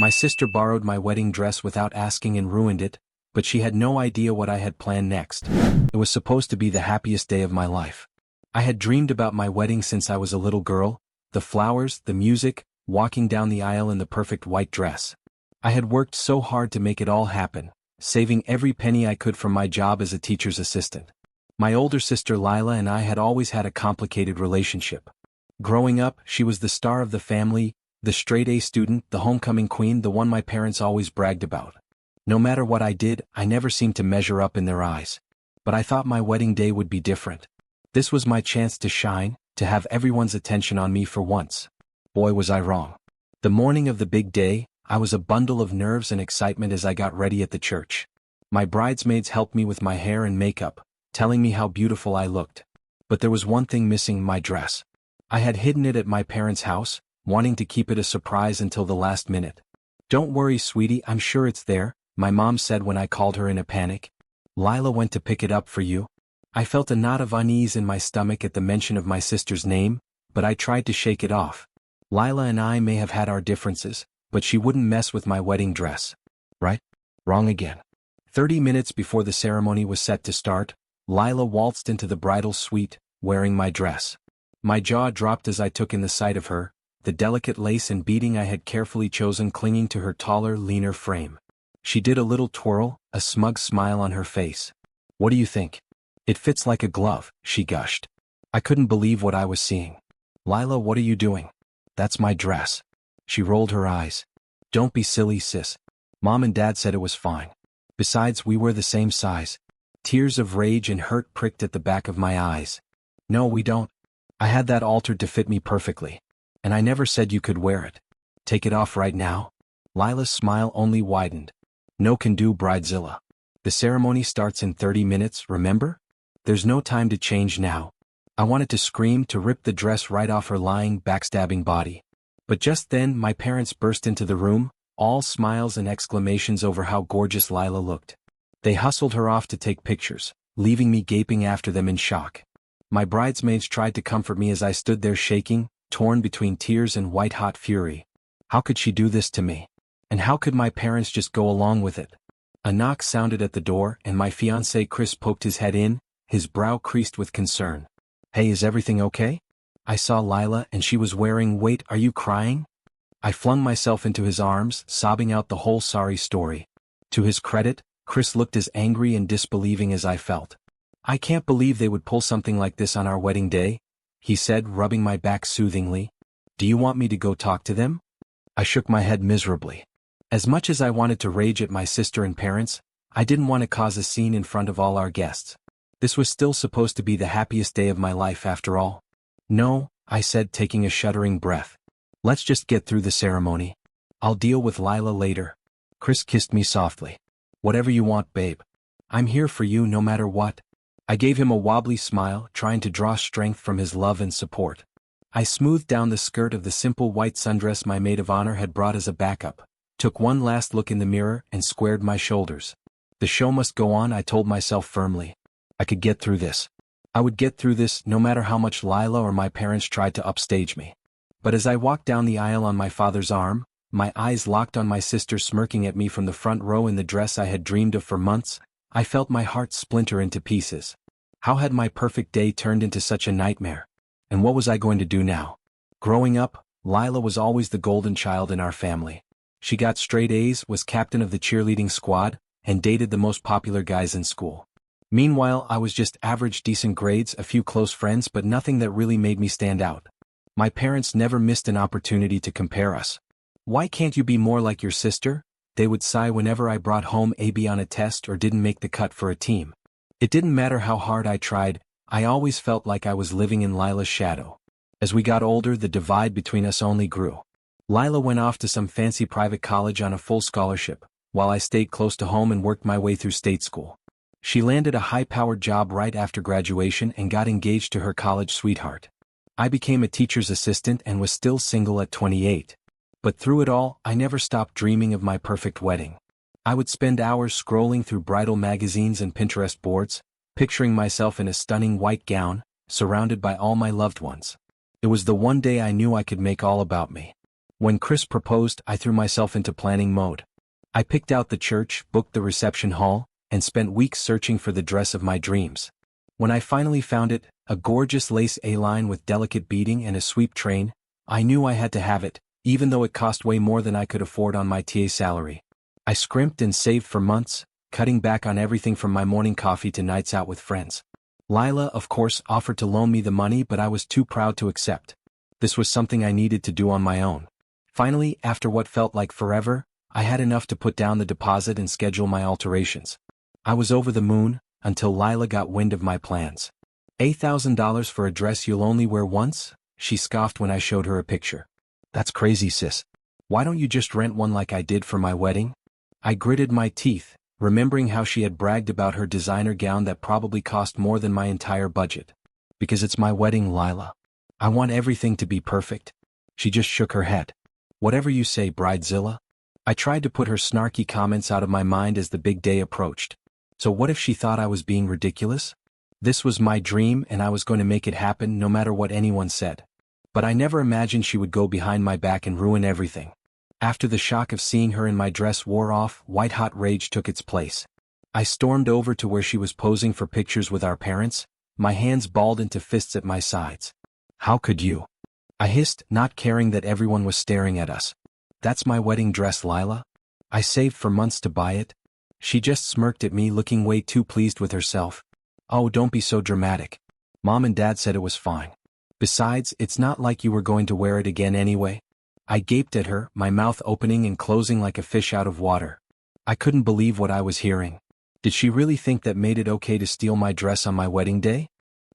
My sister borrowed my wedding dress without asking and ruined it, but she had no idea what I had planned next. It was supposed to be the happiest day of my life. I had dreamed about my wedding since I was a little girl, the flowers, the music, walking down the aisle in the perfect white dress. I had worked so hard to make it all happen, saving every penny I could from my job as a teacher's assistant. My older sister Lila and I had always had a complicated relationship. Growing up, she was the star of the family, the straight-A student, the homecoming queen, the one my parents always bragged about. No matter what I did, I never seemed to measure up in their eyes. But I thought my wedding day would be different. This was my chance to shine, to have everyone's attention on me for once. Boy, was I wrong. The morning of the big day, I was a bundle of nerves and excitement as I got ready at the church. My bridesmaids helped me with my hair and makeup, telling me how beautiful I looked. But there was one thing missing: my dress. I had hidden it at my parents' house, wanting to keep it a surprise until the last minute. "Don't worry, sweetie, I'm sure it's there," my mom said when I called her in a panic. "Lila went to pick it up for you." I felt a knot of unease in my stomach at the mention of my sister's name, but I tried to shake it off. Lila and I may have had our differences, but she wouldn't mess with my wedding dress. Right? Wrong again. 30 minutes before the ceremony was set to start, Lila waltzed into the bridal suite, wearing my dress. My jaw dropped as I took in the sight of her, the delicate lace and beading I had carefully chosen clinging to her taller, leaner frame. She did a little twirl, a smug smile on her face. "What do you think?" "It fits like a glove," she gushed. I couldn't believe what I was seeing. "Lila, what are you doing?" "That's my dress." She rolled her eyes. "Don't be silly, sis. Mom and Dad said it was fine. Besides, we were the same size." Tears of rage and hurt pricked at the back of my eyes. "No, we don't. I had that altered to fit me perfectly. And I never said you could wear it. Take it off right now." Lila's smile only widened. "No can do, Bridezilla. The ceremony starts in 30 minutes, remember? There's no time to change now." I wanted to scream, to rip the dress right off her lying, backstabbing body. But just then my parents burst into the room, all smiles and exclamations over how gorgeous Lila looked. They hustled her off to take pictures, leaving me gaping after them in shock. My bridesmaids tried to comfort me as I stood there shaking, torn between tears and white-hot fury. How could she do this to me? And how could my parents just go along with it? A knock sounded at the door, and my fiancé Chris poked his head in, his brow creased with concern. "Hey, is everything okay?" I saw Lila, and she was wearing— "Wait, are you crying?" I flung myself into his arms, sobbing out the whole sorry story. To his credit, Chris looked as angry and disbelieving as I felt. "I can't believe they would pull something like this on our wedding day," he said, rubbing my back soothingly. "Do you want me to go talk to them?" I shook my head miserably. As much as I wanted to rage at my sister and parents, I didn't want to cause a scene in front of all our guests. This was still supposed to be the happiest day of my life after all. "No," I said, taking a shuddering breath. "Let's just get through the ceremony. I'll deal with Lila later." Chris kissed me softly. "Whatever you want, babe. I'm here for you no matter what." I gave him a wobbly smile, trying to draw strength from his love and support. I smoothed down the skirt of the simple white sundress my maid of honor had brought as a backup, took one last look in the mirror, and squared my shoulders. The show must go on, I told myself firmly. I could get through this. I would get through this, no matter how much Lila or my parents tried to upstage me. But as I walked down the aisle on my father's arm, my eyes locked on my sister smirking at me from the front row in the dress I had dreamed of for months, I felt my heart splinter into pieces. How had my perfect day turned into such a nightmare? And what was I going to do now? Growing up, Lila was always the golden child in our family. She got straight A's, was captain of the cheerleading squad, and dated the most popular guys in school. Meanwhile, I was just average decent grades, a few close friends, but nothing that really made me stand out. My parents never missed an opportunity to compare us. "Why can't you be more like your sister?" they would sigh whenever I brought home a B on a test or didn't make the cut for a team. It didn't matter how hard I tried, I always felt like I was living in Lila's shadow. As we got older, the divide between us only grew. Lila went off to some fancy private college on a full scholarship, while I stayed close to home and worked my way through state school. She landed a high-powered job right after graduation and got engaged to her college sweetheart. I became a teacher's assistant and was still single at 28. But through it all, I never stopped dreaming of my perfect wedding. I would spend hours scrolling through bridal magazines and Pinterest boards, picturing myself in a stunning white gown, surrounded by all my loved ones. It was the one day I knew I could make all about me. When Chris proposed, I threw myself into planning mode. I picked out the church, booked the reception hall, and spent weeks searching for the dress of my dreams. When I finally found it, a gorgeous lace A-line with delicate beading and a sweep train, I knew I had to have it, even though it cost way more than I could afford on my TA salary. I scrimped and saved for months, cutting back on everything from my morning coffee to nights out with friends. Lila, of course, offered to loan me the money, but I was too proud to accept. This was something I needed to do on my own. Finally, after what felt like forever, I had enough to put down the deposit and schedule my alterations. I was over the moon, until Lila got wind of my plans. $8,000 for a dress you'll only wear once? She scoffed when I showed her a picture. That's crazy, sis. Why don't you just rent one like I did for my wedding? I gritted my teeth, remembering how she had bragged about her designer gown that probably cost more than my entire budget. Because it's my wedding, Lila. I want everything to be perfect. She just shook her head. Whatever you say, Bridezilla. I tried to put her snarky comments out of my mind as the big day approached. So what if she thought I was being ridiculous? This was my dream and I was going to make it happen no matter what anyone said. But I never imagined she would go behind my back and ruin everything. After the shock of seeing her in my dress wore off, white-hot rage took its place. I stormed over to where she was posing for pictures with our parents, my hands balled into fists at my sides. How could you? I hissed, not caring that everyone was staring at us. That's my wedding dress, Lila. I saved for months to buy it. She just smirked at me, looking way too pleased with herself. Oh, don't be so dramatic. Mom and Dad said it was fine. Besides, it's not like you were going to wear it again anyway. I gaped at her, my mouth opening and closing like a fish out of water. I couldn't believe what I was hearing. Did she really think that made it okay to steal my dress on my wedding day?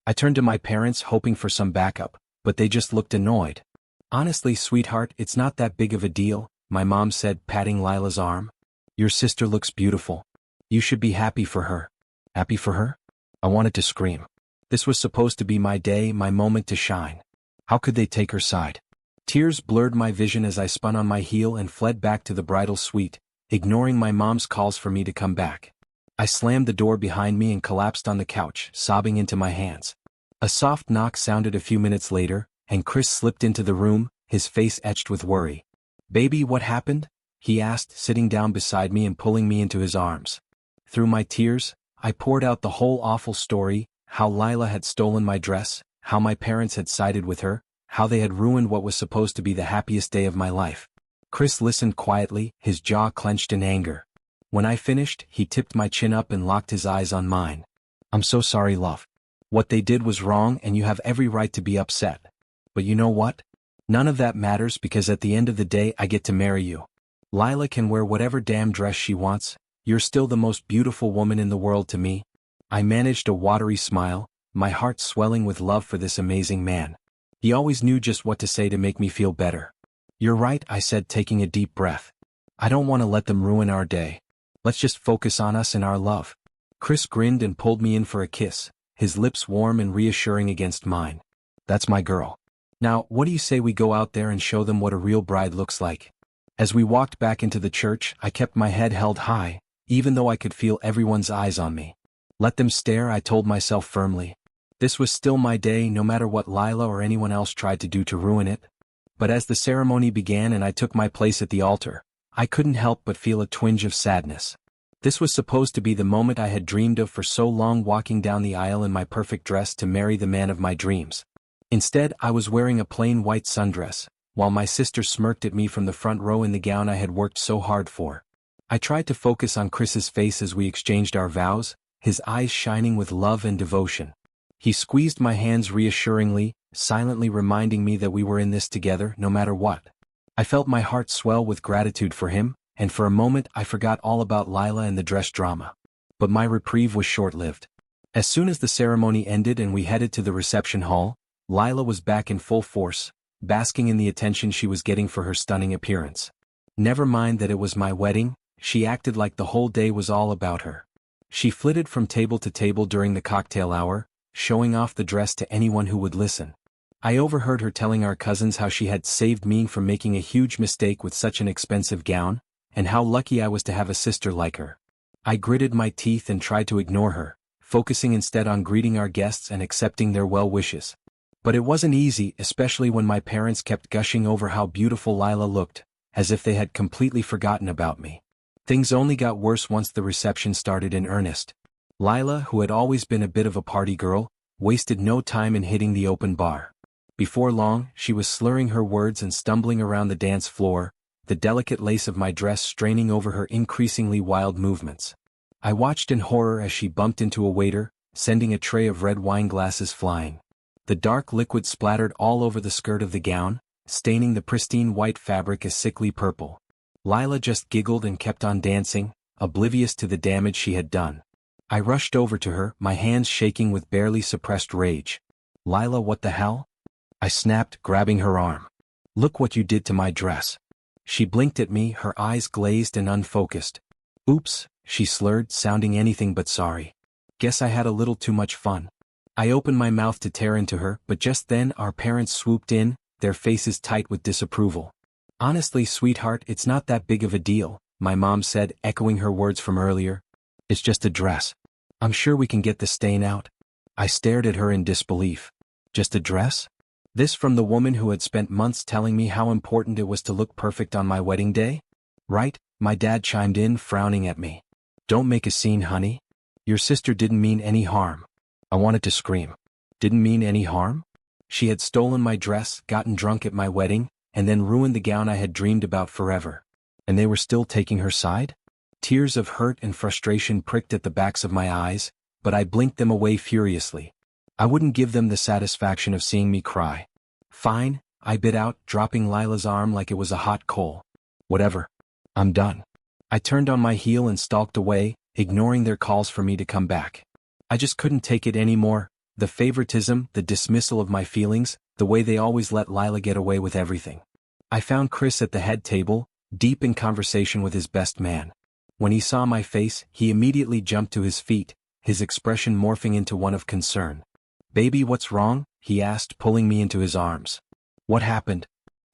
I turned to my parents, hoping for some backup, but they just looked annoyed. Honestly, sweetheart, it's not that big of a deal, my mom said, patting Lila's arm. Your sister looks beautiful. You should be happy for her. Happy for her? I wanted to scream. This was supposed to be my day, my moment to shine. How could they take her side? Tears blurred my vision as I spun on my heel and fled back to the bridal suite, ignoring my mom's calls for me to come back. I slammed the door behind me and collapsed on the couch, sobbing into my hands. A soft knock sounded a few minutes later, and Chris slipped into the room, his face etched with worry. Baby, what happened? He asked, sitting down beside me and pulling me into his arms. Through my tears, I poured out the whole awful story, how Lila had stolen my dress, how my parents had sided with her, how they had ruined what was supposed to be the happiest day of my life. Chris listened quietly, his jaw clenched in anger. When I finished, he tipped my chin up and locked his eyes on mine. I'm so sorry, love. What they did was wrong and you have every right to be upset. But you know what? None of that matters because at the end of the day I get to marry you. Lila can wear whatever damn dress she wants, you're still the most beautiful woman in the world to me. I managed a watery smile, my heart swelling with love for this amazing man. He always knew just what to say to make me feel better. You're right, I said, taking a deep breath. I don't want to let them ruin our day. Let's just focus on us and our love. Chris grinned and pulled me in for a kiss, his lips warm and reassuring against mine. That's my girl. Now, what do you say we go out there and show them what a real bride looks like? As we walked back into the church, I kept my head held high, even though I could feel everyone's eyes on me. Let them stare, I told myself firmly. This was still my day, no matter what Lila or anyone else tried to do to ruin it. But as the ceremony began and I took my place at the altar, I couldn't help but feel a twinge of sadness. This was supposed to be the moment I had dreamed of for so long, walking down the aisle in my perfect dress to marry the man of my dreams. Instead, I was wearing a plain white sundress, while my sister smirked at me from the front row in the gown I had worked so hard for. I tried to focus on Chris's face as we exchanged our vows, his eyes shining with love and devotion. He squeezed my hands reassuringly, silently reminding me that we were in this together, no matter what. I felt my heart swell with gratitude for him, and for a moment I forgot all about Lila and the dress drama. But my reprieve was short-lived. As soon as the ceremony ended and we headed to the reception hall, Lila was back in full force, basking in the attention she was getting for her stunning appearance. Never mind that it was my wedding, she acted like the whole day was all about her. She flitted from table to table during the cocktail hour, showing off the dress to anyone who would listen. I overheard her telling our cousins how she had saved me from making a huge mistake with such an expensive gown, and how lucky I was to have a sister like her. I gritted my teeth and tried to ignore her, focusing instead on greeting our guests and accepting their well wishes. But it wasn't easy, especially when my parents kept gushing over how beautiful Lila looked, as if they had completely forgotten about me. Things only got worse once the reception started in earnest. Lila, who had always been a bit of a party girl, wasted no time in hitting the open bar. Before long, she was slurring her words and stumbling around the dance floor, the delicate lace of my dress straining over her increasingly wild movements. I watched in horror as she bumped into a waiter, sending a tray of red wine glasses flying. The dark liquid splattered all over the skirt of the gown, staining the pristine white fabric a sickly purple. Lila just giggled and kept on dancing, oblivious to the damage she had done. I rushed over to her, my hands shaking with barely suppressed rage. "Lila, what the hell?" I snapped, grabbing her arm. "Look what you did to my dress." She blinked at me, her eyes glazed and unfocused. "Oops," she slurred, sounding anything but sorry. "Guess I had a little too much fun." I opened my mouth to tear into her, but just then our parents swooped in, their faces tight with disapproval. "Honestly, sweetheart, it's not that big of a deal," my mom said, echoing her words from earlier. "It's just a dress. I'm sure we can get the stain out." I stared at her in disbelief. "Just a dress?" This from the woman who had spent months telling me how important it was to look perfect on my wedding day? "Right," my dad chimed in, frowning at me. "Don't make a scene, honey. Your sister didn't mean any harm." I wanted to scream. Didn't mean any harm? She had stolen my dress, gotten drunk at my wedding, and then ruined the gown I had dreamed about forever. And they were still taking her side? Tears of hurt and frustration pricked at the backs of my eyes, but I blinked them away furiously. I wouldn't give them the satisfaction of seeing me cry. "Fine," I bit out, dropping Lila's arm like it was a hot coal. "Whatever. I'm done." I turned on my heel and stalked away, ignoring their calls for me to come back. I just couldn't take it anymore, the favoritism, the dismissal of my feelings, the way they always let Lila get away with everything. I found Chris at the head table, deep in conversation with his best man. When he saw my face, he immediately jumped to his feet, his expression morphing into one of concern. "Baby, what's wrong?" he asked, pulling me into his arms. "What happened?"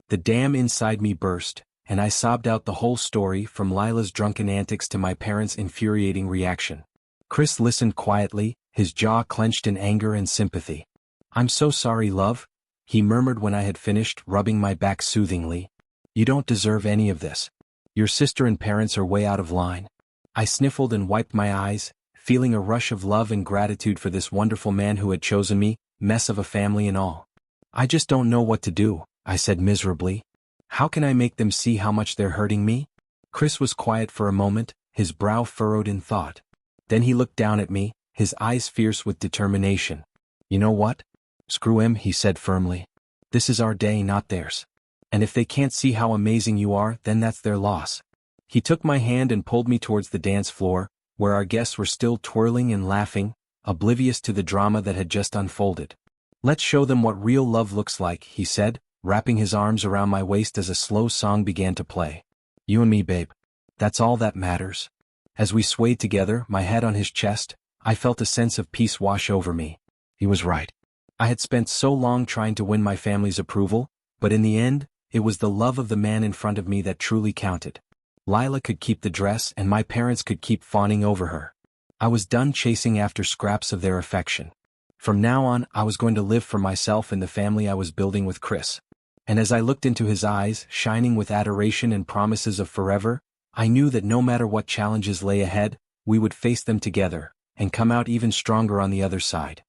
The dam inside me burst, and I sobbed out the whole story, from Lila's drunken antics to my parents' infuriating reaction. Chris listened quietly, his jaw clenched in anger and sympathy. "I'm so sorry, love," he murmured when I had finished, rubbing my back soothingly. "You don't deserve any of this. Your sister and parents are way out of line." I sniffled and wiped my eyes, feeling a rush of love and gratitude for this wonderful man who had chosen me, mess of a family and all. "I just don't know what to do," I said miserably. "How can I make them see how much they're hurting me?" Chris was quiet for a moment, his brow furrowed in thought. Then he looked down at me, his eyes fierce with determination. "You know what? Screw him," he said firmly. "This is our day, not theirs. And if they can't see how amazing you are, then that's their loss." He took my hand and pulled me towards the dance floor, where our guests were still twirling and laughing, oblivious to the drama that had just unfolded. "Let's show them what real love looks like," he said, wrapping his arms around my waist as a slow song began to play. "You and me, babe. That's all that matters." As we swayed together, my head on his chest, I felt a sense of peace wash over me. He was right. I had spent so long trying to win my family's approval, but in the end, it was the love of the man in front of me that truly counted. Lila could keep the dress and my parents could keep fawning over her. I was done chasing after scraps of their affection. From now on, I was going to live for myself and the family I was building with Chris. And as I looked into his eyes, shining with adoration and promises of forever, I knew that no matter what challenges lay ahead, we would face them together, and come out even stronger on the other side.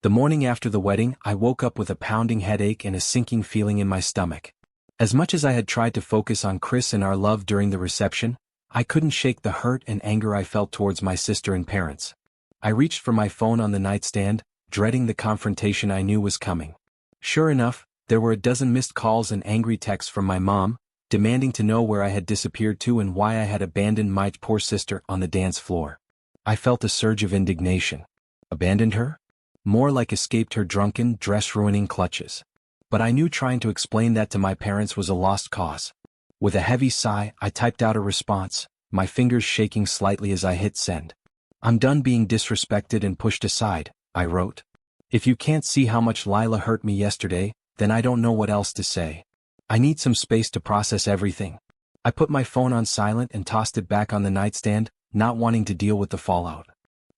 The morning after the wedding, I woke up with a pounding headache and a sinking feeling in my stomach. As much as I had tried to focus on Chris and our love during the reception, I couldn't shake the hurt and anger I felt towards my sister and parents. I reached for my phone on the nightstand, dreading the confrontation I knew was coming. Sure enough, there were a dozen missed calls and angry texts from my mom, demanding to know where I had disappeared to and why I had abandoned my poor sister on the dance floor. I felt a surge of indignation. Abandoned her? More like escaped her drunken, dress-ruining clutches. But I knew trying to explain that to my parents was a lost cause. With a heavy sigh, I typed out a response, my fingers shaking slightly as I hit send. "I'm done being disrespected and pushed aside," I wrote. "If you can't see how much Lila hurt me yesterday, then I don't know what else to say. I need some space to process everything." I put my phone on silent and tossed it back on the nightstand, not wanting to deal with the fallout.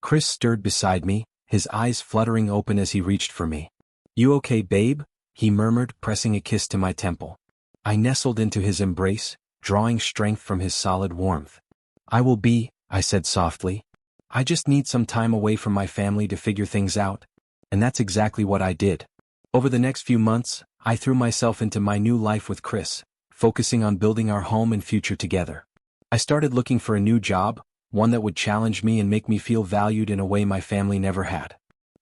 Chris stirred beside me, his eyes fluttering open as he reached for me. "You okay, babe?" he murmured, pressing a kiss to my temple. I nestled into his embrace, drawing strength from his solid warmth. "I will be," I said softly. "I just need some time away from my family to figure things out." And that's exactly what I did. Over the next few months, I threw myself into my new life with Chris, focusing on building our home and future together. I started looking for a new job, one that would challenge me and make me feel valued in a way my family never had.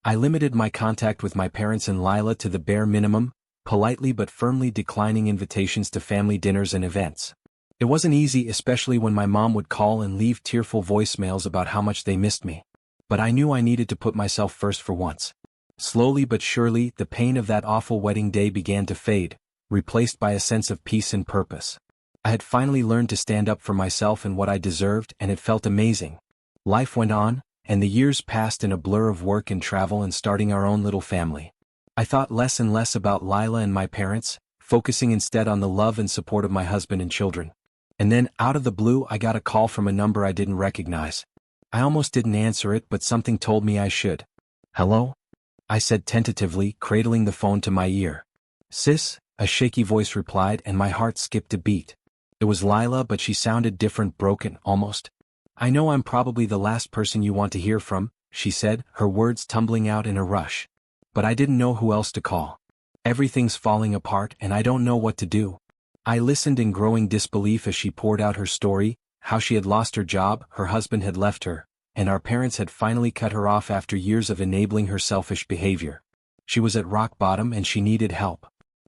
I limited my contact with my parents and Lila to the bare minimum, politely but firmly declining invitations to family dinners and events. It wasn't easy, especially when my mom would call and leave tearful voicemails about how much they missed me. But I knew I needed to put myself first for once. Slowly but surely, the pain of that awful wedding day began to fade, replaced by a sense of peace and purpose. I had finally learned to stand up for myself and what I deserved, and it felt amazing. Life went on, and the years passed in a blur of work and travel and starting our own little family. I thought less and less about Lila and my parents, focusing instead on the love and support of my husband and children. And then, out of the blue, I got a call from a number I didn't recognize. I almost didn't answer it, but something told me I should. "Hello?" I said tentatively, cradling the phone to my ear. "Sis," a shaky voice replied, and my heart skipped a beat. It was Lila, but she sounded different, broken, almost. "I know I'm probably the last person you want to hear from," she said, her words tumbling out in a rush. But I didn't know who else to call. "Everything's falling apart and I don't know what to do." I listened in growing disbelief as she poured out her story, how she had lost her job, her husband had left her, and our parents had finally cut her off after years of enabling her selfish behavior. She was at rock bottom and she needed help.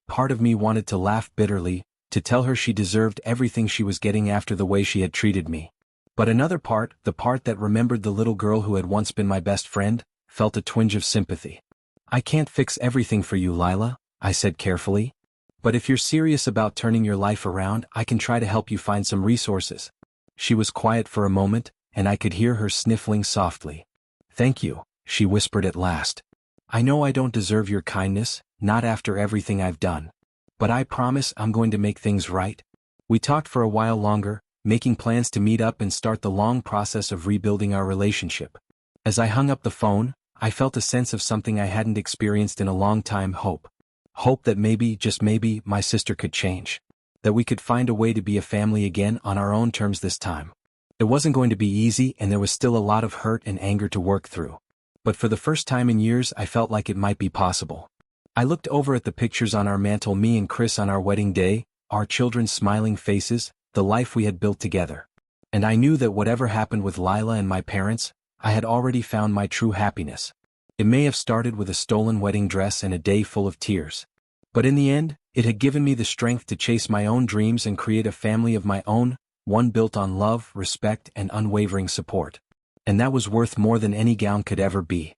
Part of me wanted to laugh bitterly, to tell her she deserved everything she was getting after the way she had treated me. But another part, the part that remembered the little girl who had once been my best friend, felt a twinge of sympathy. "I can't fix everything for you, Lila," I said carefully. "But if you're serious about turning your life around, I can try to help you find some resources." She was quiet for a moment, and I could hear her sniffling softly. "Thank you," she whispered at last. "I know I don't deserve your kindness, not after everything I've done. But I promise I'm going to make things right." We talked for a while longer, making plans to meet up and start the long process of rebuilding our relationship. As I hung up the phone, I felt a sense of something I hadn't experienced in a long time: hope. Hope that maybe, just maybe, my sister could change. That we could find a way to be a family again on our own terms this time. It wasn't going to be easy, and there was still a lot of hurt and anger to work through. But for the first time in years, I felt like it might be possible. I looked over at the pictures on our mantle, me and Chris on our wedding day, our children's smiling faces, the life we had built together. And I knew that whatever happened with Lila and my parents, I had already found my true happiness. It may have started with a stolen wedding dress and a day full of tears. But in the end, it had given me the strength to chase my own dreams and create a family of my own, one built on love, respect, and unwavering support. And that was worth more than any gown could ever be.